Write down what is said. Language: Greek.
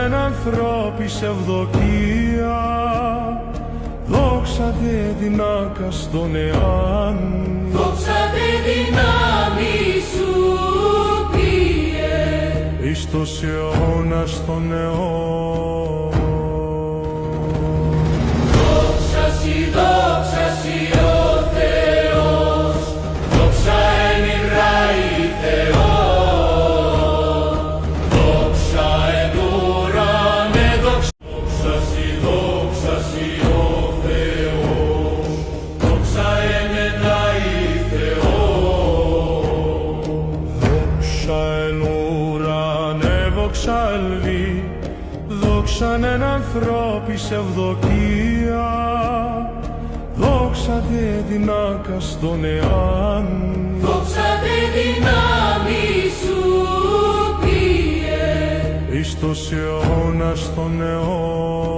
εν ανθρώπης ευδοκία, δόξα δε δυνάκας των εάν, δόξα δε δυνάμει σου ποιε, εις τος αιώνας των αιών. Δόξα σοι ο Θεός, δόξα εν Ισραήλ Θεός, δόξα εν ουρανέ, δόξα σοι ο Θεός, δόξα εν Ισραήλ Θεός. Δόξα εν ουρανέ, δόξα ελβή, δόξα εν ανθρώπης ευδοκία, δόξα δε δυνάκας των εάν, Δόξα δε δυνάμει σου ποιε, εις τος αιώνας των αιών.